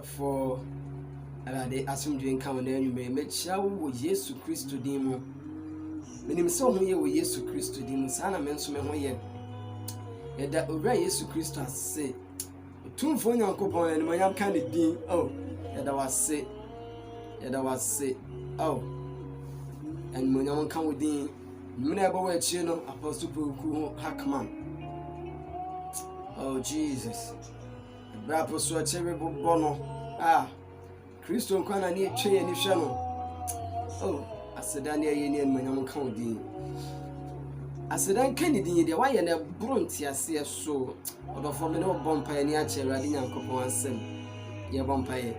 for the assumption come there you may chow with Yesu Christo demo. Menim so here with Yesu Christo demo, Sana mensume hoye. Yet that over Yesu Christo has said, two for your coupon and my young kind of being, oh, yet I was say, oh, and when you come with the never wear chino, Apostle Puku Hackman. Oh, Jesus. Brapos so terrible bono. Christo can I need chain and channel. Oh, I said, I near you and when I'm counting. I said, I'm Kennedy, the way and a brunty, I see a so, or from an old bumpire near Cherry and Copo and Sem. Your bumpire.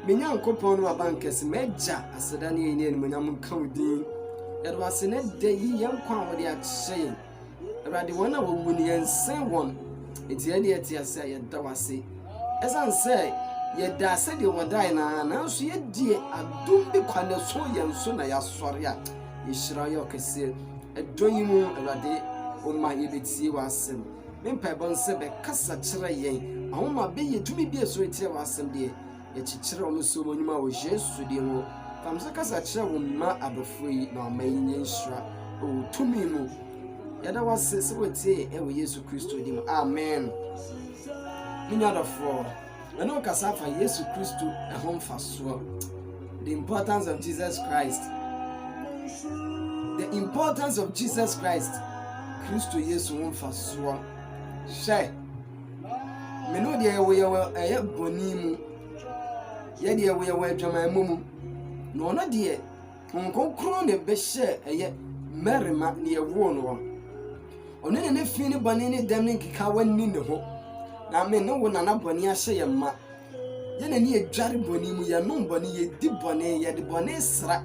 Minyan Copo no bankers, Major, I said, I near you when I'm counting. It was in a day young quan with the saying. About the one I will win the same one. It's the idea to say, as I say, yet that said you were dying, and now so yet, dear, I don't be quite a so young son. I ask for ya. Ishrayo say, a dream a day, oh my EBT was him. Mimpa bon sebe, Cassa Chiraye, I want my baby to be a sweet was some day. Yet Chichira also when you were just to the from Zacasa ma free, no main shra, oh, to me. Yet I was so say, every Yesu Christo, amen. Minother for. I know Casafa Yesu Christo a home for sure. The importance of Jesus Christ. The importance of Jesus Christ. Christo Yesu home for sure. Share. Me know the way a bonimu. Yet the way away from my mumu. No, not dear. Uncle Crone be share a yet merriment near one. On any finny banana damning Kikawan Nino. Now, me no one an bonny say a ma. Yen any a jarry bonimu, ya no bonny, ye dip bonnet, ya the bonnet sra.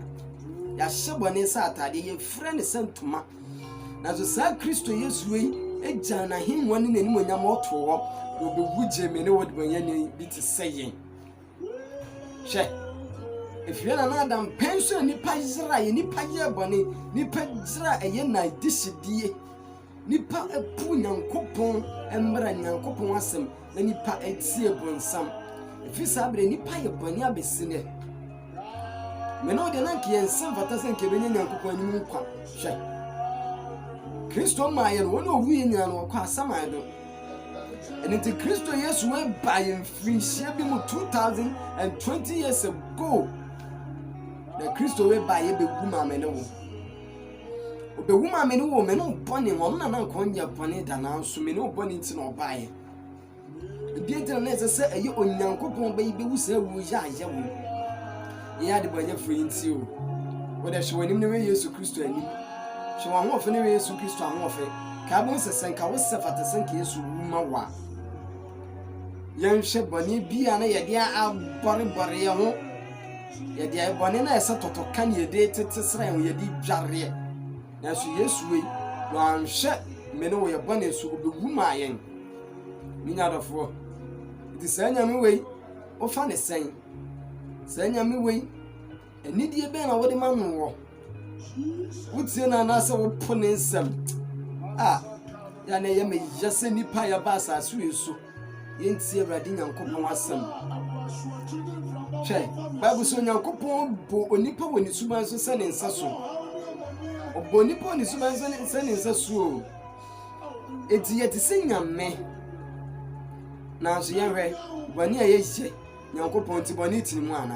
Ya shabonnet sata, ye friend sent to ma. Now, the sad Christo yes way, a jana him one in any one more to walk, will be wood Jimmy know what when ye be to saying. She. If you're another pension, nipa Israel, nipa ye bonny, nipa Israel, a yen night dish dear. Nipa a punyan coupon and branyan coupon wasem, and nipa a tear bonsam. If you sabre nipa a bonia be sinner. Meno de Nanki and some Vatasan Kevin and coupon mupa. She. Christo Mayer, one of we and Quasamado. And into Christo yes went buying free shabby 2020 years ago. The Christo way buy a big woman. The woman men who men on bonny on and on your bonnet and now so no bonnet no buy. The theatre necessary you on young couple baby who say we are young. He had the boy free in you. Whether she went in the way Yesu Christo and she won't often the way Yesu Christo and offer. Cabons a sank our self at the sink is Mawa. Young ship bonny be an idea out body home. Yet the bonnet is a total can you date to say we deep jarry. Now, so yes, we one shut men away a bonnet so be woman. Mean out of war. It is send me way, or funny saying. Send me way, and need ye ben over the man war. Would say an answer with putting some. Yana may just send me pie bass as we so. Yen see a radin and coupon was some. Che, Bible so young coupon, but nipa when it's so much sending Sasso. Bonipon is sending a swoon. It's yet to sing a me. Now, so young ray, when ye young coupon to bonnet in one.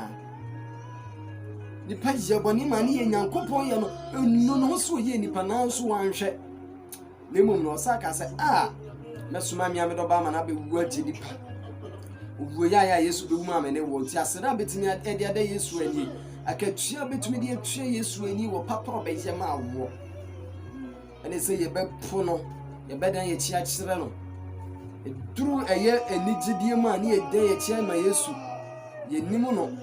The patch your bonny money and young coupon, no so ye ni pronounce one shed. The moon was sack. I said, Miss Mammy Obama, I'll be working the pa. We are yes, to mamma, and it was just a bit in the other day is when ye. I can cheer between the trees when you were papa by your mouth. And they say you bet puno, you better than your church sereno. It drew a year and needs dear man, ye day a chair my yesu. Ye nimono.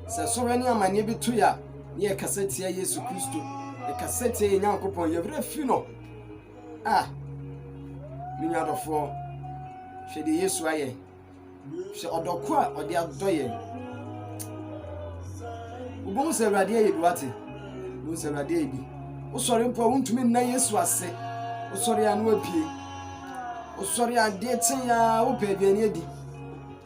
So sorenya my neighbor to ya, near cassette Yesu Christo, a cassette in Uncle Pon, your very funeral. Me out of four. She the yesu aye. She or the or the other. Won't say radiate what it won't say radiate. Oh, sorry, won't to me, na yes was say. Oh, sorry, I know a pee. Oh, sorry, I did say, I open the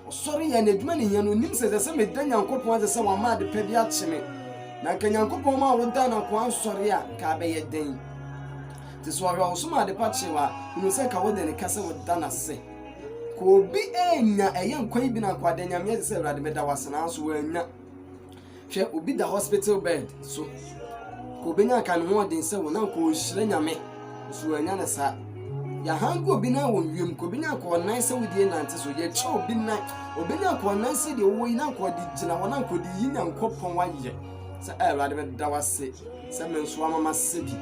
Sorry, and a man in your names as a semi Nyankopon as some mad pediatric. Na Nyankopon ma wo dan akwan sori a ka be ye den. Ti so hwe wo so ma de pa chewa, no se ka wo de ne kase wo dan ase. Ko bi enya eye nkwan bi na kwade nyame se Awurade meda wase na so anya. Hwe obi da hospital bed so. Ko benya ka no den se wo na ko hire nyame so anya na sa. Ya hango obi na wo wiem ko benya ko nan se wo die nante so ye che obi na obenya ko nan se de wo yi na ko di gina wo na ko di yi Nyankopon wa ye. Sa Awurade meda wase se me nso amama se bi.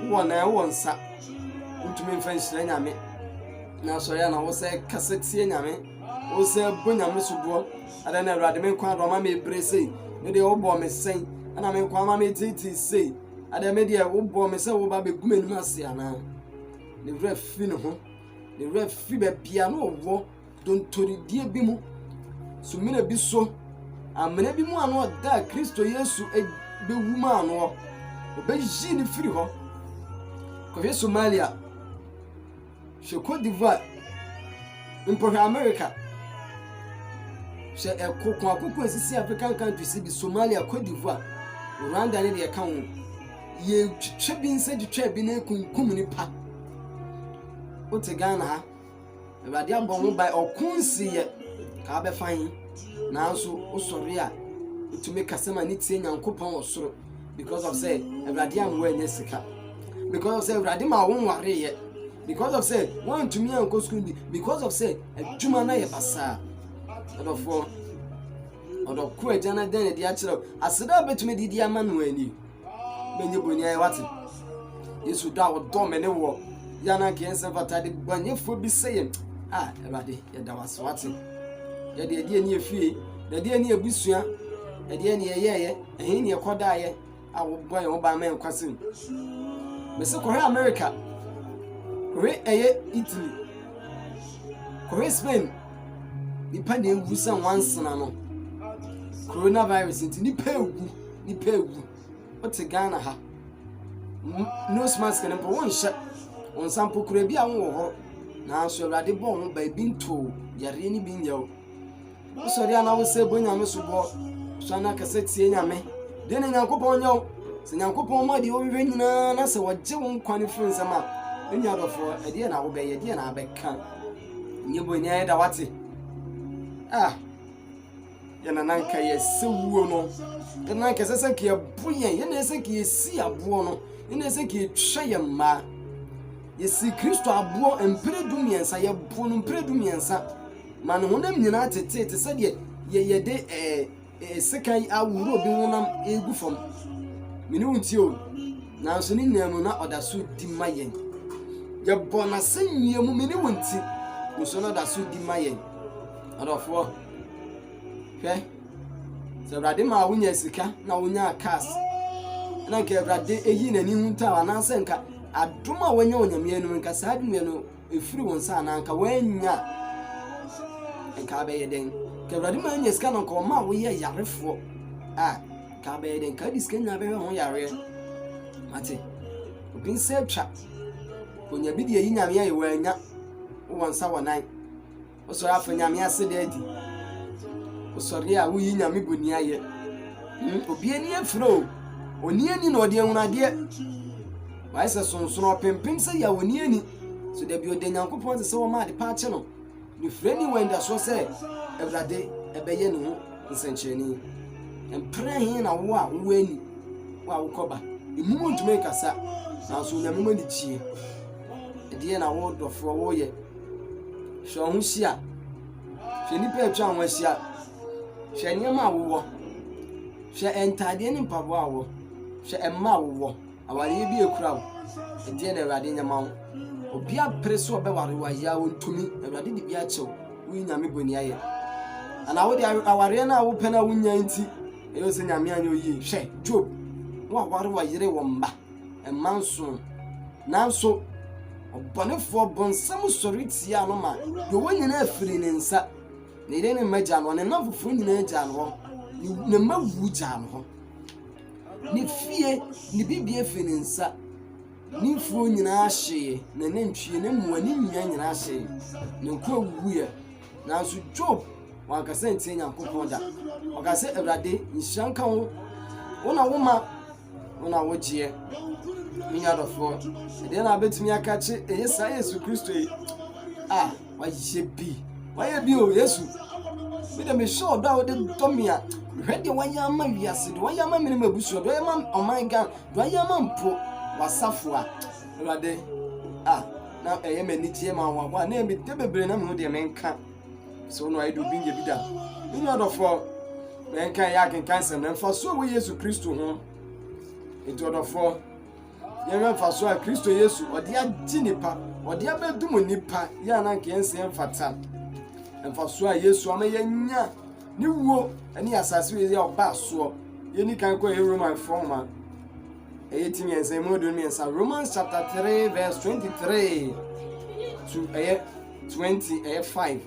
Wo na wo nsa. Ntumi mfa hire nyame. Na so ya na wo se kasetie nyame. Wo se bo nyame so bo. Ada na Awurade me kwa roma me brese. Me de wo bo me sen. Ana me kwa ma me titi sei. Ada me de wo bo me se wo ba be gumenum ase ana. Ne wura fi ne ho. Ne wura fi be bia no wo don tori die bi mu. So me na bi so. Amene bi mu ano da Kristo Yesu be wu ma no. Obeji ni firi ho. Ko fi Somalia. She Cote d'Ivoire. Mpohwe America. She ekoko akoko esisi African countries bi Somalia, Cote d'Ivoire. Rwanda ne de ka wo. Ye twetwe bi nse twetwe bi na kunkum ni pa. O te Ghana ha. Awurade abon mo by okunsi ye ka be fan. Na so osori a utumi kasema ni tie Nyankopon osoro because of say Awurade amwo anya sika. Because of say Awurade ma wo nware ye. Because of say one to me and go school because of say adwuma na ye basa. Odofo ku ejana den e dia kire aseda betumi didi amanu ani menye boni ai wate Yesu da wo do me ne wo yana ke ense fatade banyefo bi sey Awurade ye da waso wate ye de die ni efie de die ni ebusua de die ni yeye ehin ni ekoda ye awo boy wo ba men kwasim me se ko America ko Italy ko Spain nipa na ewu san wansana no coronavirus nti nipa ewu o te Ghana ha nose mask na po won hye on sample kura bi a won ho na so Awurade bo ho ba bi nto yare ni bi nyawo o so ria na wo se bo nyame so bo so na kase tie nyame de na Nyankopon nyawo se Nyankopon ma de o wi nyina na se woje won kwane fun sama enya dofo e de na wo be ye de na abeka nyebo ni ai da wate yana nanka ye sewuo no yana nanka sese ke buyen yana sese ke si abo no yana sese ke twa ye ma ye si Kristo abo empre dumiensa ye bo no empre dumiensa man honam nyina tete se de ye de sekai awuro bi honam egu fam mini wunti o na so ni nnamu na odaso di mayen ye bona senwie mu mini wunti so na odaso di mayen adofo hwe se Awurade ma wunya sika na wunya cars na ke Awurade eyi nani hunta wana senka adoma wanya onyame enu nka saadwe no efiri wonsa na nka wanya nka be yeden ke Awurade ma nya sika na nka ma wo ye yarefo ka be yeden ka diska nya be ho yare mate obin se twa onya bi de yi nyame ye wanya wonsa wonan oso afa nyame ase de adi osori a wuyi nyame boni aye obi ani afro oni ani na ode ehunade wai se sonsono pempem se ya oni ani so da bi ode Nyankopon se wo ma de pa che no ni freni wenda so se Awurade ebeye ne ho nsencheni empre hin na wo a wo ani wo a wo koba imu ntume kasa na so nyame mani chie de na wo dofo wo ye hwe ho hia hwe ni pa atwa ho hia hwe nyema wo hwe entade ni mpabo awo hwe emma wo aware bi ekura wo de na Awurade nyema wo obi apreso obeware wa ya wo ntumi Awurade di bi achew wo nyame boni aye ana wo de aware na wo pena wo nya nti eyo se nyame anya oyi hwe Job wo aware wa yire wo mba emma nso nanso obonefo bonsam soriti ya no ma do wonyina afiri ne nsa ne ire ne magya no ne nafofo nyina agya no ne mawu gya no ne fie ne bibie afiri ne nsa ne fuo nyina ahye ne ntwie ne muani nyina nyina ahye ne ko wuye nanso Job wanka se ntie Nyankopɔn da ɔka se Awurade nhyianka wo wona woma wona wogye minya dɔfo de na betumi aka che Yesu Yesu Kristo yi wayɛ bi o Yesu me de me show da wo de domia hwɛ de wayɛ ama wiase de wayɛ ama mene mabusu de wayɛ ama ɔman ga de wayɛ ama mpo wasafo a Awurade na ɛyɛ mani tie ma wa na me de bebre na me ho de menka so no ayi do bi nye bi da minya dɔfo menka ya kenkan sɛm na mfa so wo Yesu Kristo ho enti dɔfo yɛn mfa so a Kristo Yesu ɔde agye nipa ɔde abɛdum nipa ya na nke ense mfata mfa so a Yesu ama yɛnya ni wo ani asase we ya ɔba so yɛni kan kɔ Roman forma ɛyɛ tin yɛn sɛ mo do mi nsa Romans chapter 3 verse 23 to 20 5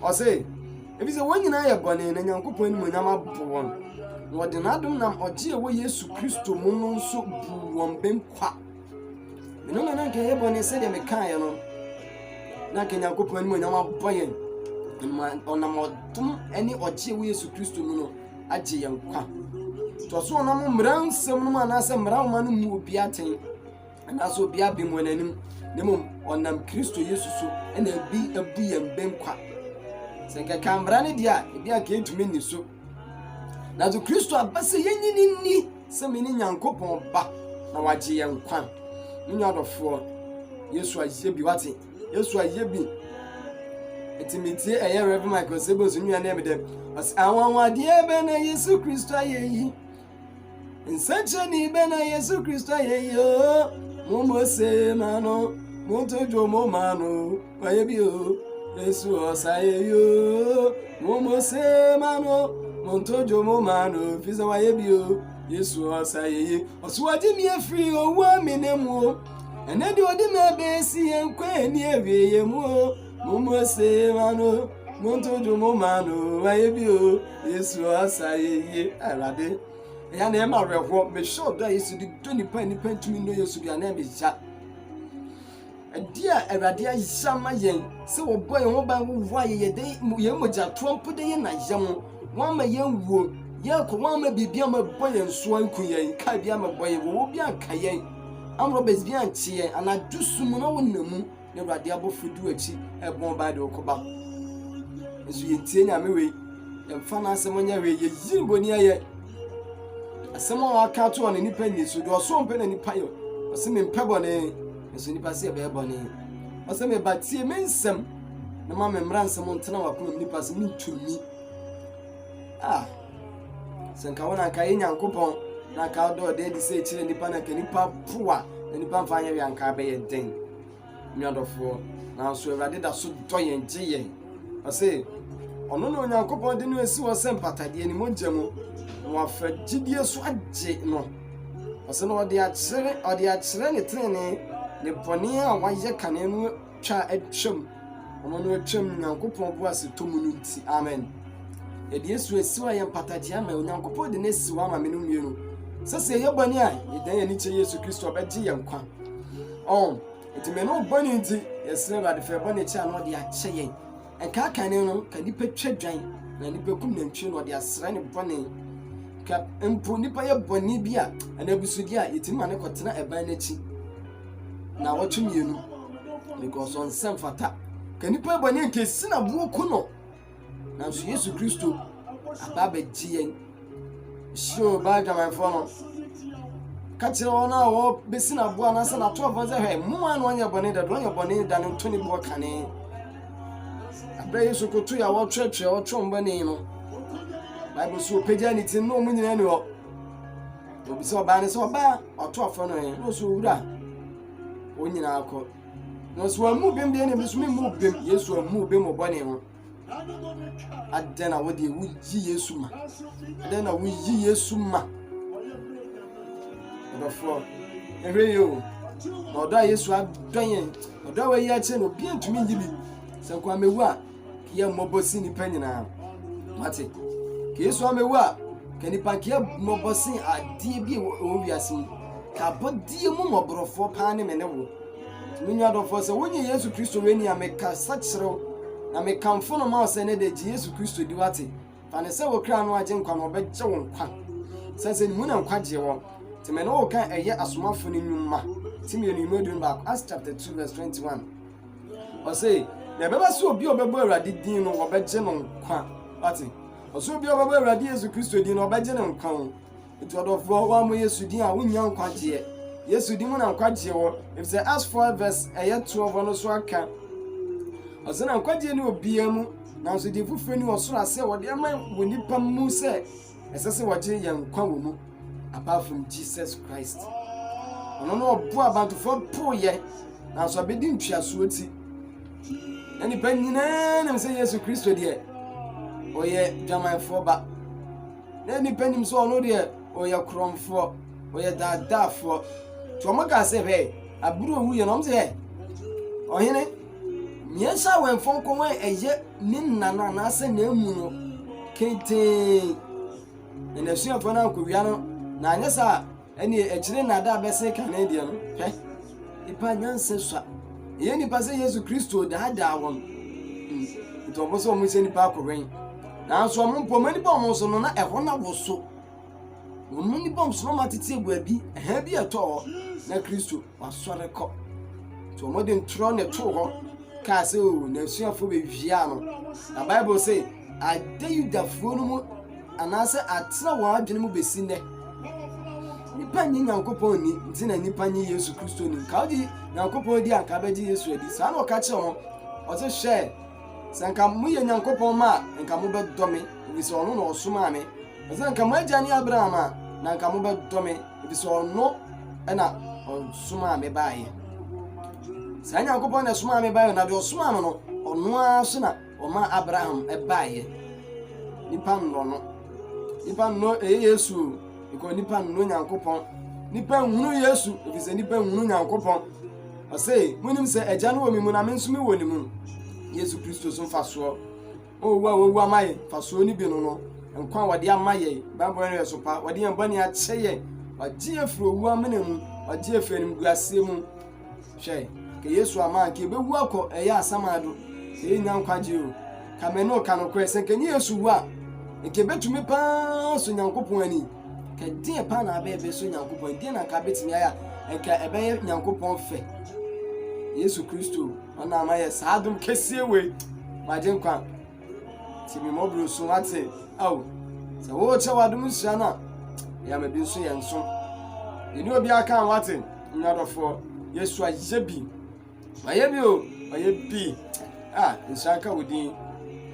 ɔsɛ ebi sɛ wɔn nyinaa yɛ bɔne na Nyankopɔn ni mo nyama bo wɔn na ɔde n'adom nam ɔgye wɔ Yesu Kristo mu no nso bu wɔn benkwa no na nka yɛ bɔne sɛ de meka yɛ no na ka Nyankopɔn ni mo nyama bɔ yɛn ɔnam ɔdom ɛne ɔgye wɔ Yesu Kristo mu no agye yɛn kwa to so ɔnam mmara nsɛm no mu anaasɛ mmara wo ma no mu obi aten anaasɛ obi abem wɔ n'anim ne mmom ɔnam Kristo Yesu so ɛna ebi abu yɛn benkwa sɛ nka kamra ne dia ebi anka etumi ni so na to Kristo abase yenyini ni sɛ me ne Nyankopɔn ba na wagye yɛn kwa minya dɔfo Yesu ayɛ bi wate Yesu ayɛ bi etimitie ɛyɛ Reverend Michael Sebo so nua na me dem as awanwade be na Yesu Kristo ayɛ yi nsache ni be na Yesu Kristo ayɛ yi o mo se mano mo tojo mo mano ayɛ bi o Yesu osaye yo mo se mano mo tojo mo mano fi so ayɛ bi o Yesu osaye yi osuwaje mi afiri owo aminemu ene de odi me be si enkwa ni ewiye mu mo se mano mo tojo mo mano ayɛ bi o Yesu osaye yi Awurade ya na ema rehwo me show da Yesu di do nipa ntumi no Yesu bia na me ja dia Awurade ayama yen se wo boy ho ban wo ayɛ de ye mogya trompo de ye na yam won ma yen wuo ye ko won ma bibia ma boy nso anku yen ka bia ma boy wo bia ka yen amro bez bia nche yen ana dusum na wonamu na Awurade abofudu achi ebon ba de okoba nso ye tie nya me we yemfa na asem nya we ye yimboni aye asem o aka to on nipa ni so do so mpe na nipa yo asem mpe bone nso nipa se be bone asem e batie mensem na ma memra nsem ntena wakono nipa se ntumi senka wona ka Nyankopɔn na ka do de di se chire nipa na ka nipa poa na nipa mfa anya wi anka be ye den nyadofo na so Awurade da so do ye nje ye ase ono no Nyankopɔn de no esi wo se mpatade ni monjemu wa fa gidie so agye no ase no ode akyere ne trene ne bɔne a wayɛ kane no twa atwam ono no atwam Nyankopɔn bo ase tomu no nti amen edi Yesu esiwa yɛ mpatade ama Nyankopɔn de nesiwa ama me no mienu sɛ yɛ bɔne a yɛdan yɛ ni kye Yesu Kristo ɔbɛgye yɛn kwa eti me no bɔne nti yɛsrɛ Awurade fɛ bɔne kye a no ɔde akyɛ yɛn ɛnka kane no ka nipa twa dwan na nipa kum na ntwe no ɔde asra ne bɔne ka mpo nipa yɛ bɔne bi a anabusudi a yɛtimi ma ne kɔtena ɛban n'akyi na wɔtwe mienu because on sem fata ka nipa bɔne nke si na buo ko no na so Yesu Kristo aba begye yɛn show ba gamanfo no ka kyerɛ wɔn a wɔ besi na boa na sɛ na to afɔ sɛ hwɛ mo an wɔnyɛ bɔne da wɔnyɛ bɔne da ne ntoni bo kane abɛ Yesu ko to ya wɔtwetwe wɔtwɔmbɔne no Bible so pagya ni tin no mu nyina ni hɔ obi sɛ ɔba ne sɛ ɔba ɔto afɔ no no so wura onyina akɔ no so amu bem de ne bi so mu bem Yesu amu bem ɔbɔne ho adena wo de wo yi Yesu ma adena wo yi Yesu ma odofo ehwe yo no do Yesu adɔyen odo wa yi ache no bi ntumi yi bi sɛ kwa mewu a kiye mmobosi ni panyina mate ke Yesu amewu a ke ni pankiye mmobosi adie bi o wiase ka bodie mu moborofo pa ne me ne wo tumi nya dɔfo sɛ wonye Yesu Kristo we ni ameka sakyerɛw na me kamfo no ma se ne de Yesu Kristo di wate fa ne se wo kra no agye nkwa no obegye wo nkwa se ni mu na nkwa gye wo te me no wo kan eye asomafo no nnwuma ti me no modun back Acts chapter 2 verse 21 o say na beba so obi obebo Awurade din no obegye no nkwa wate o so obi obebo Awurade Yesu Kristo din no obegye no nkwa o etu odofo wa mo Yesu din a wonya nkwa gye Yesu din mu na nkwa gye wo if say Acts 4 verse 12 no so aka o se na nkwa gye ni obi amu na so di fufure ni osoro ase wo de ama wo nipa mu se esese wo gye ye nkwa wo mu apart from Jesus Christ ono no obu abantu fo poye na so abedi ntwiaso ti na ni panina na se Yesu Kristo de oye dwamanfo ba na ni panim so ono de oye kromfo oye dadafo to mo ga se be aburo hu ye no mse ohene nyesa wen fon ko wen eye ni nana na se na emu no kente na suya fo na ko wia no na nyesa eni echire na da be se Canada no he ipa nyanse swa ye ni pa se Yesu Kristo da won to bo so mo se ni pa ko wen na so mo mpo mani bom so no na eho na wo so mo ni bom so ma tete egua bi ha bi eto na Kristo wasore ko to mo den tro ne to ho ka se o na suafo be via no na Bible say adeyudafo no mu anase atra wa adwene mu besi ne nipa nyi Nyankopɔn ni ntina nipa nyi Yesu Kristo ni ka odi Nyankopɔn di anka be di Yesu adi sa na o ka che ho o se hwe sanka mu ye Nyankopɔn ma nka mu be dome bi se ono na osoma me o se nka mu agani Abraham a na nka mu be dome bi se ono na osoma me baaye sa Nyankopɔn na osoma me baaye na de osoma me no ono aso na o ma Abraham e baaye nipa no Yesu because nipa no Nyankopɔn nipa hunu Yesu ebi se nipa hunu Nyankopɔn o say munim se agya no wo mi mu na me nso mi wo ni mu Yesu Kristo so faso o wo amaye faso ni bi no nkwa wade amaye Bible no so pa wade yan bani a cheye wagye afro wu amene mu wagye afenim guase mu hwe ke Yesu ama ke be wu akọ eye asamado e nyankwaje o ka me no ka no kwese ke Yesu wu a nke betumi pa so Nyankopɔn ani ka die pa na be so Nyankopɔn die na ka betimi aya enka ebe Nyankopɔn fe Yesu Kristo ona amaye saadum kesie we magye nkwa ti mi mobro so ate aw se wo che wadum sia na ya me bi so ye nso eni obi aka wate nyadofo Yesu ayebi ayebi o ayebi nsaka wodi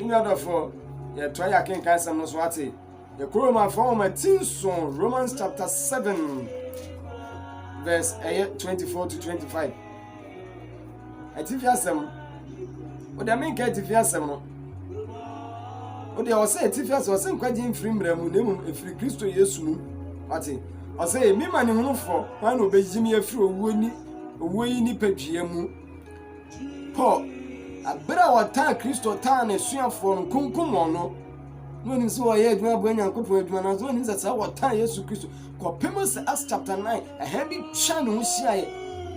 nyadofo ye to ya ken kansam no so ate ye Roma from Matinson Romans chapter 7 verse 24 to 25 atifiasem o de men ka atifiasem no o de o say atifiasem o say nkwaje mfiri mramu nemu efiri Kristo Yesu mu ate o say mi mane hunufo wan no bejimi afiri owo yi ni padua mu Paul abra wata Kristo ta na suafo no kunkum ono no ni so ye adwuma bo Nyankopɔn adwuma na so ni sa wata Yesu Kristo ko Pemos Acts chapter 9 a bi twa no hia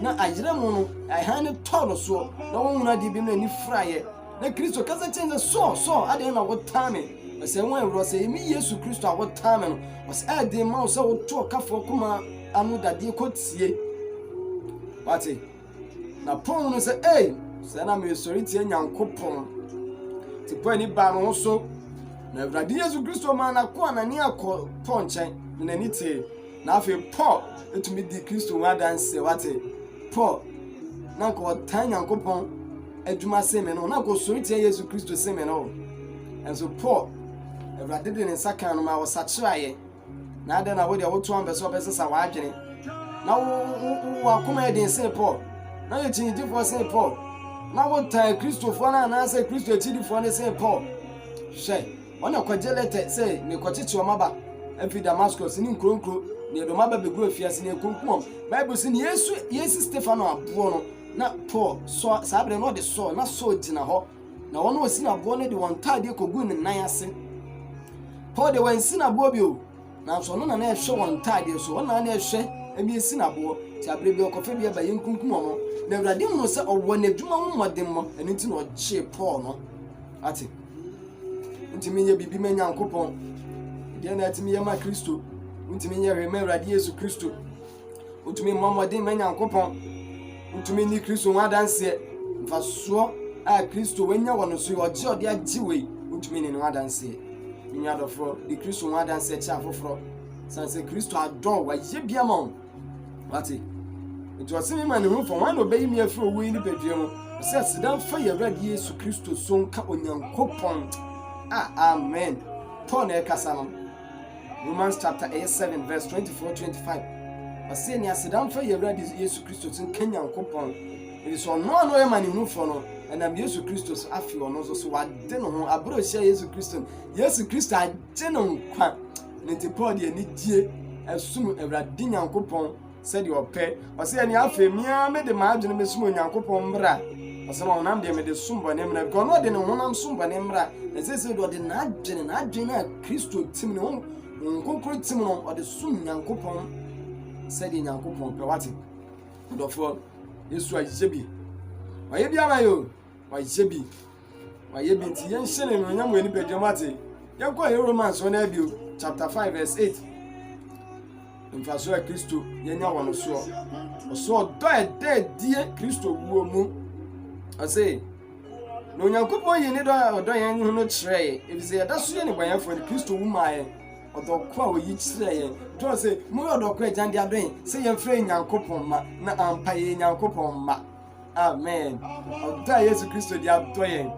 na ayire mu no ahane tolo so na wonuna di bi na ni fraye na Kristo kasa chenze so ade na wotame ase won ewro se mi Yesu Kristo a wotame no was ade ma so woto kafo kuma anu dade kotie wate na pon no se se na me sori tie Nyankopɔn ti po ani ba no so na Awurade Yesu Kristo ma na ko anani akọ ponchen na ni te na afi Paul etumi di Kristo wa danse wate Paul na ko tan Nyankopɔn adwuma seme no na ko sori tie Yesu Kristo seme no enso Paul Awurade de ne saka no ma wo sakyeraye na ade na wo de wo to ambe so besesa wa adwene na wo akoma de se Paul na ye chinji fo se Paul na wo tan Kristofo na se Kristo echidi fo ne se Paul she ona kwajelete se me kwachichi omaba afi Damascus ni nkronkro ni edomaba begu afiase ni kunkum Bible se ni Yesu Stefano abo no na Paul so sabre no de so na so gina ho na wono osi na abo ne de won tade kogu ne nan ase Paul de wan si na abo bi o na so no na na ehwe won tade so wona na ehwe ebi esi na abo ti abre bi okofe bi abaye kunkum no na Awurade mu se owo na adwuma ho modem mo eni ti na oche Paul no ate ntimi nye bibi ma Nyankopɔn de na ntimi ye ma Kristo ntimi nye hwe ma Awurade Yesu Kristo ntimi mmɔmɔden ma Nyankopɔn ntimi ni Kristo ho adanse mfasoɔ a Kristo wanya wɔ no so ɔgye ɔde agye wei ntimi ne no adanse nyadɔfo di Kristo ho adanse kya afoforo sanse Kristo adɔ wa ye bia ma ate nti ɔsemi ma ne ho fɔ wan obeyi mi afiri owu ni padua mu sɛ sidan fa yɛ Awurade Yesu Kristo so nka Onyankopɔn amen. Paul na kasa no Romans chapter 7 verse 24-25 ɔsɛ ni asidan fa yɛ Awurade Yesu Kristo so nka Nyankopɔn ɛdi so ɔno ano yɛ ma ne ho fɔ no ɛnam Yesu Kristo so afi ɔno so wade no ho abro hyɛ Yesu Kristo agye no nkwa nti Paul de ani die asum Awurade Nyankopɔn sɛde ɔpɛ ɔsɛ ni afɛ mia me de ma adwene me sum Nyankopɔn mbra ɔsɛ ma honam de me de sum bɔ ne mra ko no de ne honam sum bɔ ne mra ɛsɛ de na adwene na Kristo tim ne ho nkonkoro tim no ɔde sum Nyankopɔn sɛde Nyankopɔn pɛ wate dɔfo Yesu ayɛ bi ɔyɛ bi ama yo ɔyɛ bi nti yɛn hyɛ ne no nyam wɔ ni pɛdwam ate yɛn kɔ Romans 1 chapter 5 verse 8 mfaso a Kristo yenya wɔ no so ɔso ɔdɔ ɛdɛ Kristo wuo mu ɔse no Nyankopɔn yi ne ɔdɔ yɛn ho no kyerɛ efisɛ yɛda so yɛ ne bɔnyɛfo ne Kristo wu ma yɛn ɔdɔ ko a oyi kyerɛ yɛn to ɔse mo ɔdɔ ko agyan de adɔn sɛ yɛn frɛ Nyankopɔn ma na ampa yɛ Nyankopɔn ma amen ɔdɔ a Yesu Kristo de adɔ yɛn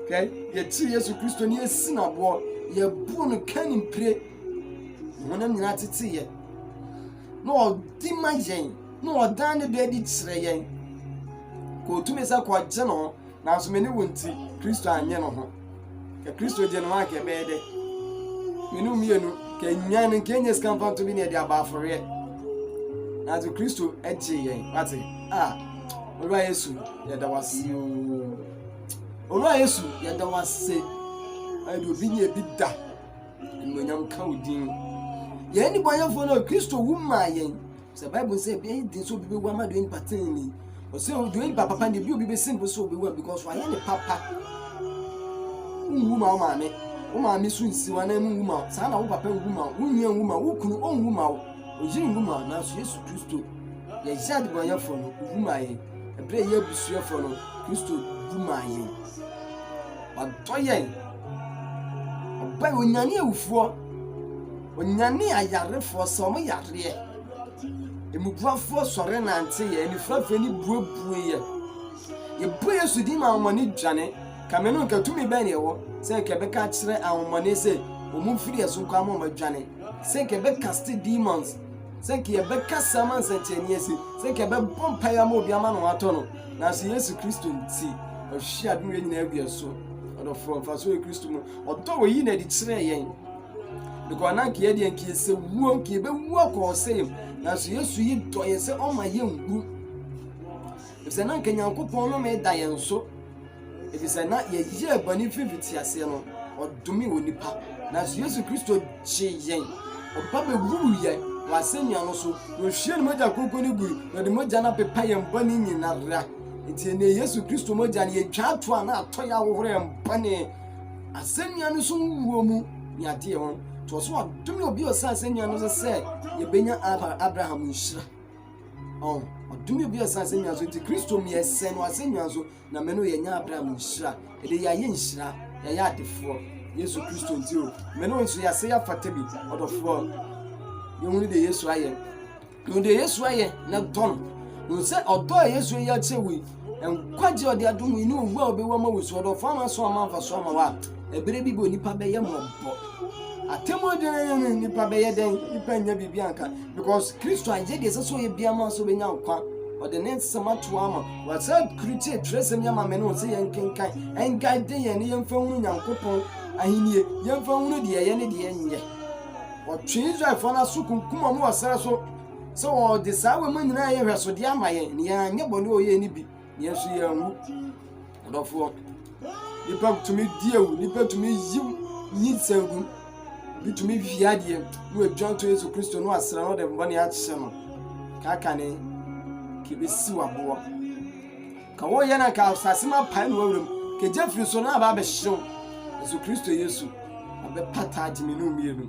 okay yɛkyi Yesu Kristo ne yɛsi na boɔ yɛbu no kan impre honam nyina tete yɛ no ɔdi ma yɛn no ɔdan ne do adi kyerɛ yɛn ko tumi sɛ ko agye no na so meni wonti Kristo anye no ho ka Kristo je no aka be de menu mienu ka nyan nke nye skampa to bi ne de abafore na so Kristo agye yɛn wate owura Yesu yɛda wase owura Yesu yɛda wase ayi obi nye bi da nyam ka odin yɛn ni bɔnyɛfo no Kristo wu ma yɛn sɛ Bible sɛ bi din so bi wu ama do in pattern ɔsɛ do in papa ne bi obi be simple so bi wu because why ne papa wu ma me so nsi wa na mu wu ma sa na wo papa wu ma wo nua wu ma wo kunu on wu ma ojiri wu ma na so Yesu Kristo yɛ jade bɔnyɛfo no wu ma yɛn ebre yɛ busuafo no Kristo wu ma yɛn ɔdɔ yɛn ɔba onyane awufoɔ onyane ayarefo so mo yare emubuafo sɔre nante ye enifrafo ni buebue ye bu Yesu di ma omoni dwane kamenu nkatumi bɛ ne wo sɛ kebeka kyerɛ ahomone sɛ omu firi eso kwa mo madwane sɛ kebeka cast demons sɛ kebeka saman senteni esi sɛ kebe bompa ya mo bia ma no ato no na so Yesu Kristo nti ohia dum ye nyina abia so ɔdɔfo mfaso e Kristo mu ɔdɔ wo yi na di kyerɛ yɛn because na ke yɛ nke se wuo ke be wuo ko se na so Yesu yi dɔ yɛ sɛ ɔma yɛ ngu efisɛ na nke Nyankopɔn no me da yɛn so efisɛ na yɛ yɛ bani fifiti ase no ɔdome wɔ nipa na so Yesu Kristo gye yɛn ɔba be wuru yɛ wasɛnua no so ohwie no mogya kokɔ ne gu na de mogya na pepa yɛn bani nyinara nti ne Yesu Kristo mogya ne yɛtwa ato a na atɔ yɛ ahohoro yɛn bani asɛnua no so wuo mu ne ade ho to so adome obi osa asɛnua no sɛ yɛbenya Abraham nhyira adome obi osa asɛnua so nti Kristo me yɛsɛ no asɛnua so na me no yɛnya Abraham nhyira ɛde yɛayɛ nhyira yɛyɛ adefoɔ Yesu Kristo nti o me no nso yɛsɛ yɛafata bi ɔdɔfoɔ yɛhunu de Yesu ayɛ na dɔn no sɛ ɔdɔ Yesu yɛ kyɛ wi enkwagye ɔde adom ni owu a obewu ma wusu ɔdɔfoɔ ama so ama mfa so ama wa ebere bi bo nipa bɛyɛ mɔbɔ atemo de nipa bɛyɛ den nipa nya bibi anka because Kristo agye de sɛ so yɛ bia ma so benya nkwa ɔde ne nsɛm ato ama wasa kriti tresem ya ma me no sɛ yɛn kenkan enga de yɛn ne yɛn fa hunu Nyankopɔn ahinie yɛn fa hunu de yɛ ne de yɛn yɛ ɔtwe Israelfo na so kunkum mo wasara so ɔde saa we ma nyina yɛ hwɛso de ama yɛn ne yɛn nyɛ bɔne ɔyɛ ne bi yɛn so yɛn hu ɔdɔfoɔ nipa tumi diewu nipa tumi yiw nyi sangu bitumi viadie no adwan to Yesu Kristo no asra no de mbɔne akyɛ no kaka ne kibesi waboɔ ka wo yɛ na ka asase ma pai no awuram ke Jeffrey so na ba be hyew Yesu Kristo Yesu abe pataji me no mienu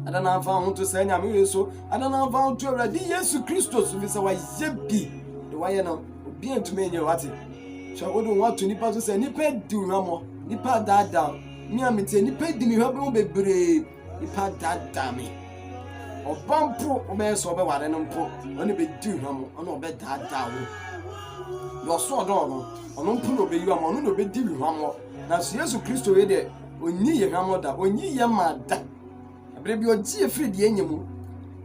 adana fa ho to say nyame Yesu adana fa ho to Awurade Yesu Kristo so bi say wa yebi de wa ye no obi antumi enye wate so wodo wa to nipa so say nipa di hwamo nipa dada mi amete nipa di mi hwabo bebre nipa dada mi obampo obeso obe ware no mpo oni be di hwamo oni obe dada wo yo so do no ono mpo no be yiwa mo no be di hwamo na so Yesu Kristo we de onyi ye hwamo da onyi ye mada abre bi oji efiri de enyemu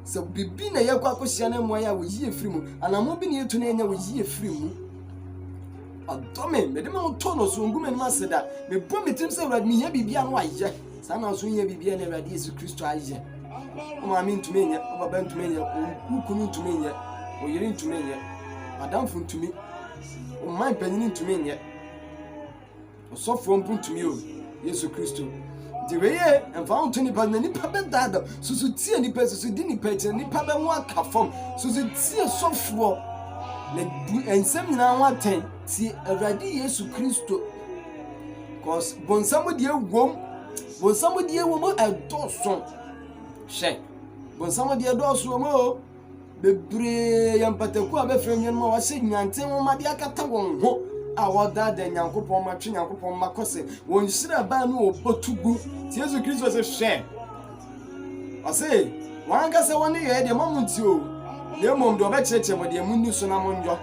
se bibi na ye kwa akohia na mo ya wo yi efiri mu anamo bi na yetu na enya wo yi efiri mu adome me de me to no so ngum ma seda me bo metim se Awurade me ye bibia no aye sa na so ye bibia na Awurade Yesu Kristo aye o ma mi ntumi nye o baba ntumi nye o ukunu ntumi nye o yiri ntumi nye madam fu ntumi o man panyin ntumi nye o sofo mpu ntumi o Yesu Kristo de weye enfa ntuni pa na nipa be dada susu tie nipa susu di nipa che nipa be ho aka fom susu tie sofo na ensem nyina ho aten ti Awurade Yesu Kristo cause bonsamu die wom edoso she bonsamu die edoso mo bebre yampataku abefre nyen ma wa se nyante ho ma de akata won ho awoda de Nyankopon ma twe Nyankopon ma kose won hira ba no obotugu ti Yesu Kristo se she ase wanga se woni ye de mamunti o ye mom do ba cheche mo de munni so na monjo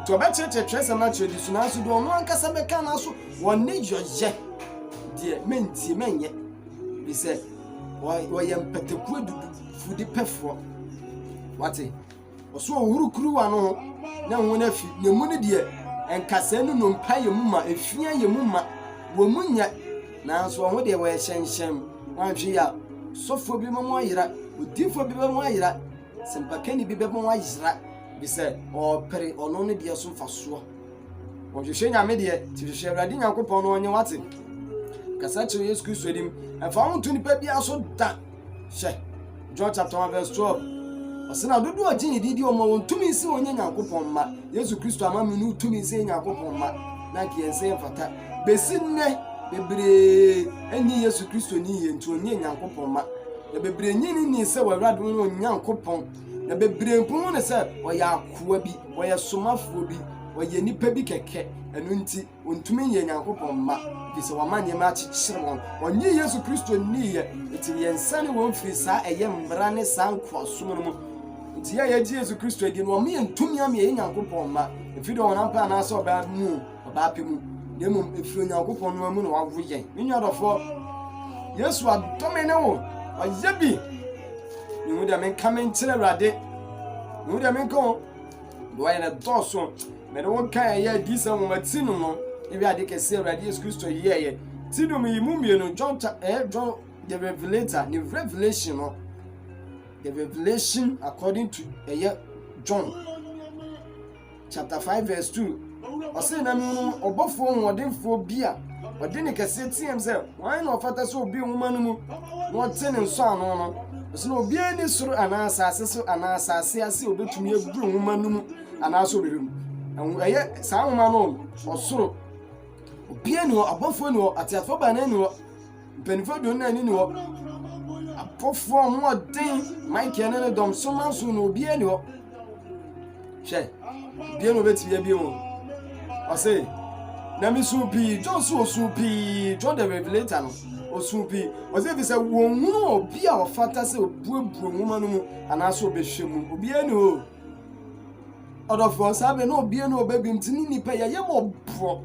to ba cheche trese na chedi so na so do no anka se be kan na so woni yoje de menti menye bi se wo ye mpataku dudu fudi pefo wate oso ohurukuru wa no na won afi na mu ne de enkase no no mpa ye mu ma efia ye mu ma wo munya na so ho de wo hyenhyem wanhwe ya sofo bi mo ayira odifo bi mo ayira sempakani bi be mo ayira bi se o pere ono ne de so faso o hwehwe nyame de ti hwehwe Awurade Nyankopon no onye wate kasa che Yesu Kristo dim efa ho to nipa bi aso da she John chapter 1 verse 12 Osina dodo ogini didi o ma wontumi nsi onye Nyankopon ma Yesu Kristo ama me no tumi nsi Nyankopon ma na kiense mfata besi nne bebre eni Yesu Kristo ni ye ntu onye Nyankopon ma na bebre nyini ni se Awurade no Nyankopon na bebre mpon ne se oya akoa bi oya somafo bi oya nipa bi keke enu nti ontumi ye Nyankopon ma bi se wamanye ma chichire won onye Yesu Kristo ni ye eti yensane won firi sa eye mbra ne sa nkwaso no nti ya Yesu Kristo edi no me ntumi am ye Nyankopon ma efido won ampa na so ba mu oba pemu demo efiro Nyankopon no mu no wawoye minwa dofo Yesu adome ne wo oyebi ni mu de men kamen kire Awurade ni mu de men ko do aye na doso me de won kan ya di se mo mati no no e bi ade kese Awurade Yesu Kristo ye ti do mi mu no John the Revelator the revelation no the revelation according to John chapter 5 verse 2 ose na mi obofo nwodemfo bia ode ne kese tiem se wan na ofata so obi nwuma no mu no tene nso ano no ose na obi ani soro anasa asese anasa ase obetumi eburu nwuma no mu anasa oberum sa nwuma no osoro obi ani obofo ni atiafo ba na ni mpanifo do na ni ni apofo mo den Mike ene dom so manso no obi ani she bi no beti ya bi mo ose na mi supi John so supi John the Revelator no o supi ose bi se won hunu obi a ofata se obuebuo nwuma no mu anaso obehwemu obi ani o odofo sabe no obi ani obabi mtini nipa ya ye mo bro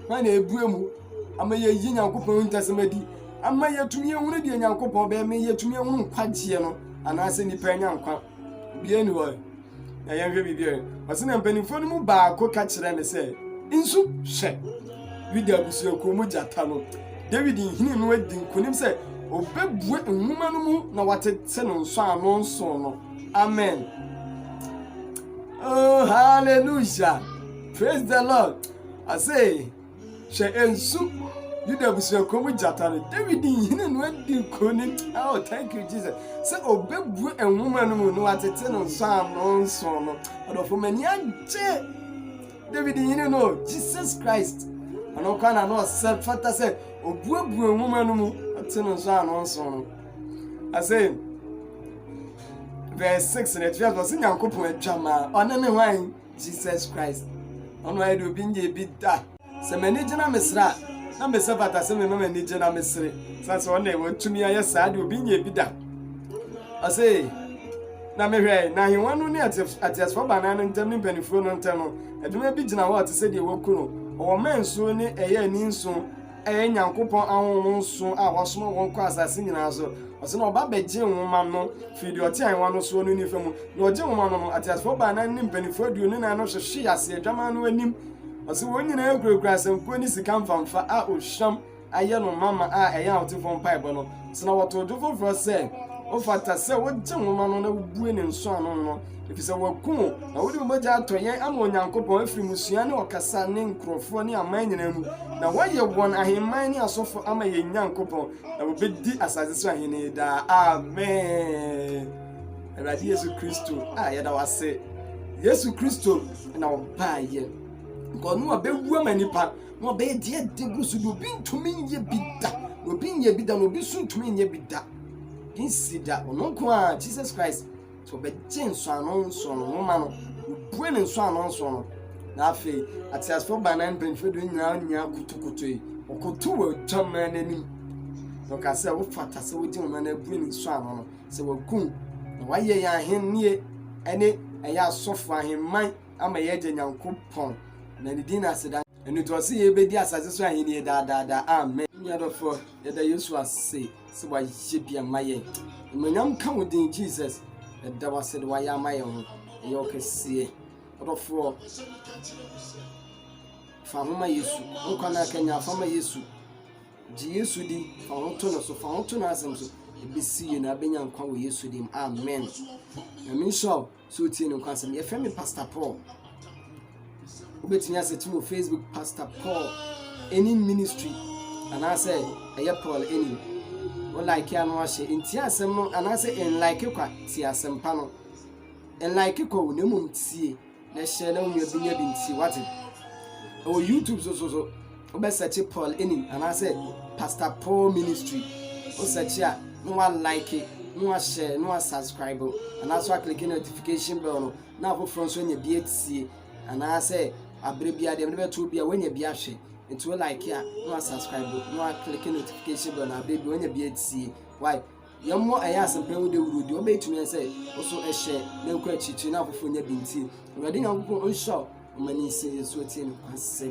na ebuemu ama ye yi Nyankopon ntasemadi ama ye tumi ehunu de Nyankopon be me ye tumi ehunu kwagye no anase nipa nyankwa obi ani wo na ye hwe bibie wase na mpanifo no mu baako ka kire ne se insu hwe video abusu ko mu jata no David hini no adi nkonim se obebue nwuma no mu na watete no nso ano nso no amen. Oh hallelujah, praise the Lord. I say she ensu Juda busu ko mu jata no David hini no adi nkonim. Oh thank you Jesus. Se obebue nwuma no mu no watete no nso ano nso no odofo mani age David you know Jesus Christ ano kwa na no se fata se obuabu nwoma no mu atino so anonso no I say verse 6 na twa so nyankopon atwama one ne hwan Jesus Christ ono ai do bi nje bi da se mani gina mesra na me se fata se me mama ni gina mesre sanse one e wotumi aye saa de obi nje bi da I say na me hwe na hwan no ne atiasfo bana no ntem ni panifo no ntem no eduma bi gina wo ate se de woku no o menso ni eye ni nso eye nyankopon ahonwo nso a wasomo won kwa asase nyina so ose na oba beje nwoma no fidi oti anwa no so no ni famu na oje nwoma no atiasfo bana ni panifo du ni na no hwehwe ase adwama no anim ose won nyina ekura asempo ni sika mfamfa a ohwam aye no mama a eye awtifo mpipe no se na woto dofo fro se o fata se wo je nwoma no na bue ne nso ano no efise waku na wodi moja atoyen ama onyankopon afiri musua ne okasa ne nkrofo ne aman nyina mu na waye won ahemman ne asofo ama ye nyankopon na obedi asase so ahene da amen Eradi Yesu Kristo yeda wase Yesu Kristo na obaye ngonu obewu amanipa no obe die degusu do bintumi nye bida obi nye bida no obi suntumi nye bida insida ononko a Jesus Christ so be jinso anonso no ma no bue ne nso anonso no na afi atiasfo banan benfedo nya kutukutu yi okotu wa tama nanim no ka se wo fata se wo jin ma na bue ne nso anono se wo kun na waye ya henie ene eya sofo ahemman ama ye je nyankopon na ni dina seda enu to se ye bedi asase so ahenie da amen yadofo yada Yesu ase se wa yebia maye manyam ka wodin Jesus da wase de waya maye ho ye okesie odofo fa homa Yesu nkwana kanya fa ma Yesu ji Yesu di fa hoto no so fa hoto na asem so ebisi na benya nkwa wo Yesu di amen na mi show so tie no kwasem ye femi Pastor Paul obetini asetim Facebook Pastor Paul any ministry and I say Paul any like ya no ahye enti asem no and I say en like kwa ti asem pa no en like kwa wonamum tie na hye na onwa binya bi nti what o YouTube so obe search Paul any and I say Pastor Paul ministry o search ya no wa like no wa share no wa subscribe and also click notification bell no na for front so nya bi etie and I say abrebia dem be to bia wanya bi ahwe into like ya no subscribe no click notification bell na baby wanya bi etie why yammo aya sempe wo de wurudi obetumi say also e share na nko achichi na afofo nya bi nti we dey nyankopon on show mani say so tie no kwase